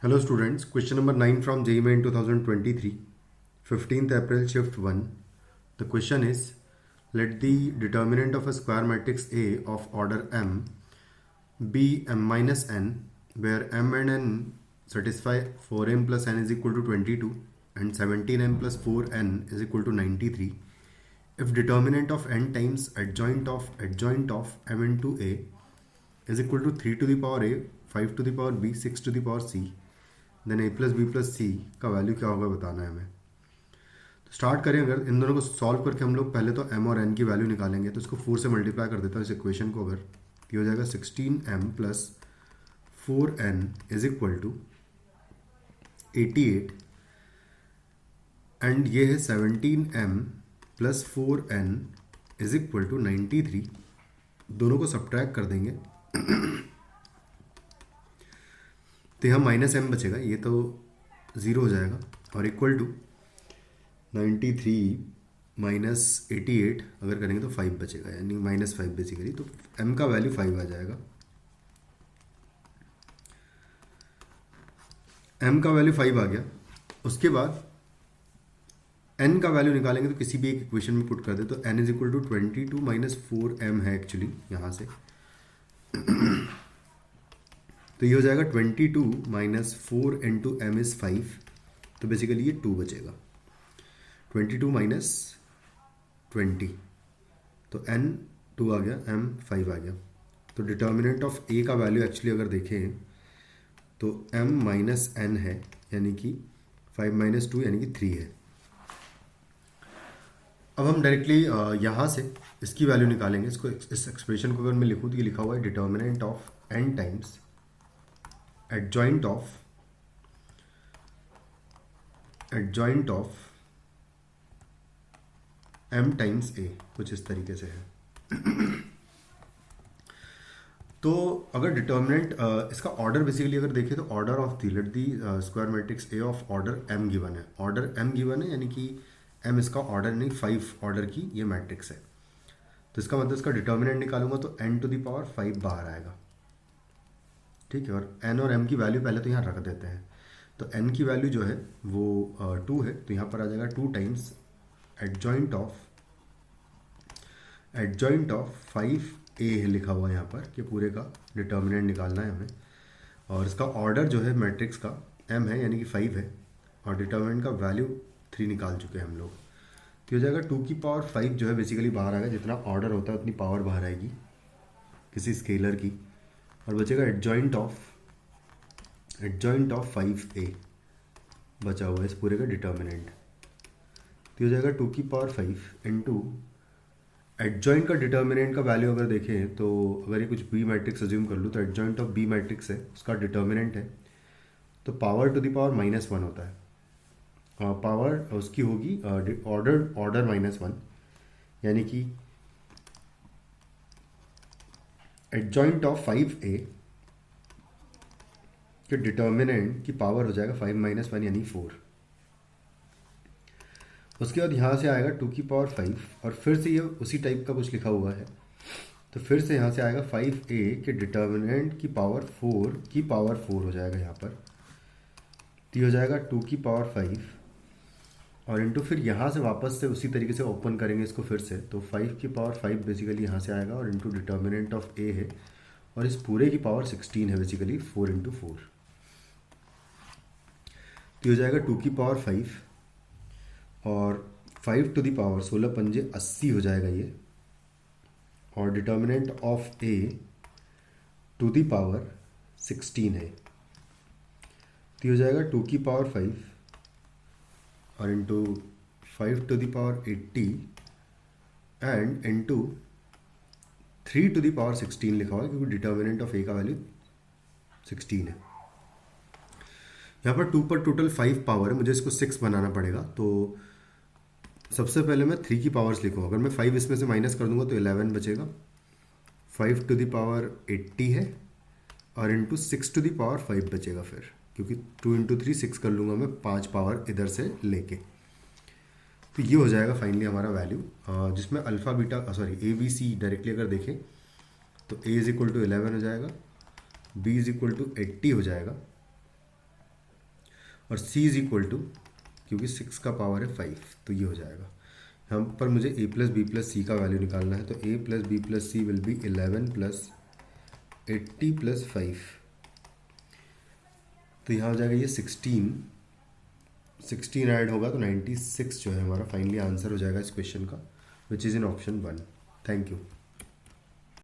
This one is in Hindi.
Hello students, question number 9 from JEE Main 2023, 15th April shift 1. The question is, let the determinant of a square matrix A of order M be M minus n, where M and n satisfy 4m plus n is equal to 22 and 17m plus 4n is equal to 93. If determinant of n times adjoint of M into A is equal to 3 to the power A, 5 to the power B, 6 to the power C, then A plus B plus सी का वैल्यू क्या होगा बताना है हमें। तो स्टार्ट करें, अगर इन दोनों को सॉल्व करके हम लोग पहले तो एम और एन की वैल्यू निकालेंगे, तो इसको 4 से मल्टीप्लाई कर देता हूँ इस इक्वेशन को। अगर ये हो जाएगा 16m plus 4n is equal to 88 and ये है 17m plus 4n is equal to 93। दोनों को सब्ट्रैक्ट कर देंगे तो यहाँ माइनस एम बचेगा, ये तो ज़ीरो हो जाएगा, और इक्वल टू 93 माइनस 88 अगर करेंगे तो 5 बचेगा, यानी -5 बेसिकली। तो एम का वैल्यू 5 आ जाएगा। एम का वैल्यू 5 आ गया। उसके बाद एन का वैल्यू निकालेंगे, तो किसी भी एक इक्वेशन में पुट कर दे, तो n is equal to 22 minus 4m है एक्चुअली यहाँ से। तो ये हो जाएगा 22 माइनस 4 इंटू एम इज़ 5, तो बेसिकली ये 2 बचेगा। 22 माइनस 20, तो n 2 आ गया, m 5 आ गया। तो डिटर्मिनेंट ऑफ a का वैल्यू एक्चुअली अगर देखें तो m माइनस n है, यानी कि 5 माइनस 2 यानी कि 3 है। अब हम डायरेक्टली यहाँ से इसकी वैल्यू निकालेंगे। इसको, इस एक्सप्रेशन को अगर मैं लिखूँ तो ये लिखा हुआ है determinant of n times adjoint of m times a, कुछ इस तरीके से है। तो अगर डिटर्मिनेंट इसका ऑर्डर बेसिकली अगर देखें तो order of the, let the square matrix a of order m given है। ऑर्डर m गिवन है, यानी कि m इसका ऑर्डर नहीं, 5 ऑर्डर की ये मैट्रिक्स है। तो इसका मतलब इसका डिटर्मिनेंट निकालूंगा तो n टू द पावर 5 बाहर आएगा, ठीक है। और n और m की वैल्यू पहले तो यहाँ रख देते हैं। तो n की वैल्यू जो है वो 2 है, तो यहाँ पर आ जाएगा 2 टाइम्स एडजॉइंट ऑफ 5a है लिखा हुआ है यहाँ पर, कि पूरे का डिटर्मिनेंट निकालना है हमें। और इसका ऑर्डर जो है मैट्रिक्स का m है, यानी कि 5 है, और डिटर्मिनेंट का वैल्यू 3 निकाल चुके हैं हम लोग। तो हो जाएगा 2 की पावर 5 जो है बेसिकली बाहर आएगा। जितना ऑर्डर होता है उतनी पावर बाहर आएगी किसी स्केलर की, और बचेगा एडजॉइंट ऑफ 5a बचा हुआ है इस पूरे का डिटर्मिनेंट। तो हो जाएगा 2 की पावर 5 इंटू एडजॉइंट का डिटर्मिनेंट का वैल्यू अगर देखें तो अगर ये कुछ बी मैट्रिक्स अज्यूम कर लूँ तो एडजॉइंट ऑफ बी मैट्रिक्स है, उसका डिटर्मिनेंट है, तो पावर टू द पावर -1 होता है। पावर उसकी होगी ऑर्डर -1, यानी कि एडजॉइंट ऑफ 5a के डिटर्मिनेंट की पावर हो जाएगा 5 माइनस 1 यानी 4। उसके बाद यहाँ से आएगा 2 की पावर 5, और फिर से ये उसी टाइप का कुछ लिखा हुआ है, तो फिर से यहाँ से आएगा 5a के डिटर्मिनेंट की पावर 4 हो जाएगा यहाँ पर। तो हो जाएगा 2 की पावर 5 और इंटू फिर यहाँ से वापस से उसी तरीके से ओपन करेंगे इसको फिर से, तो 5 की पावर 5 बेसिकली यहाँ से आएगा, और इंटू डिटर्मिनेंट ऑफ a है, और इस पूरे की पावर 16 है बेसिकली, 4 इंटू 4। तो हो जाएगा 2 की पावर 5 और 5 टू द पावर 16 पंजे 80 हो जाएगा ये, और determinant of a to the power 16 है। तो हो जाएगा 2 की पावर 5 और into 5 to the power 80 and into 3 to the power 16 लिखा हुआ है, क्योंकि डिटर्मिनेंट ऑफ a का वैल्यू 16 है। यहाँ पर 2 पर टोटल 5 पावर है, मुझे इसको 6 बनाना पड़ेगा। तो सबसे पहले मैं 3 की पावर्स लिखूँगा। अगर मैं 5 इसमें से माइनस कर दूंगा तो 11 बचेगा। 5 टू द पावर 80 है, और इंटू 6 टू द पावर 5 बचेगा फिर, क्योंकि 2 इंटू 3 6 कर लूँगा मैं, 5 पावर इधर से लेके। तो ये हो जाएगा फाइनली हमारा वैल्यू, जिसमें alpha beta a b c directly अगर देखें तो a इज इक्वल टू 11 हो जाएगा, b इज इक्वल टू 80 हो जाएगा, और c इज इक्वल टू, क्योंकि 6 का पावर है 5, तो ये हो जाएगा। यहाँ पर मुझे a प्लस बी प्लस सी का वैल्यू निकालना है, तो a plus B plus c will be 11 plus 80 plus 5, तो यहाँ हो जाएगा ये 16 ऐड होगा तो 96 जो है हमारा फाइनली आंसर हो जाएगा इस क्वेश्चन का, which is in option 1। Thank you.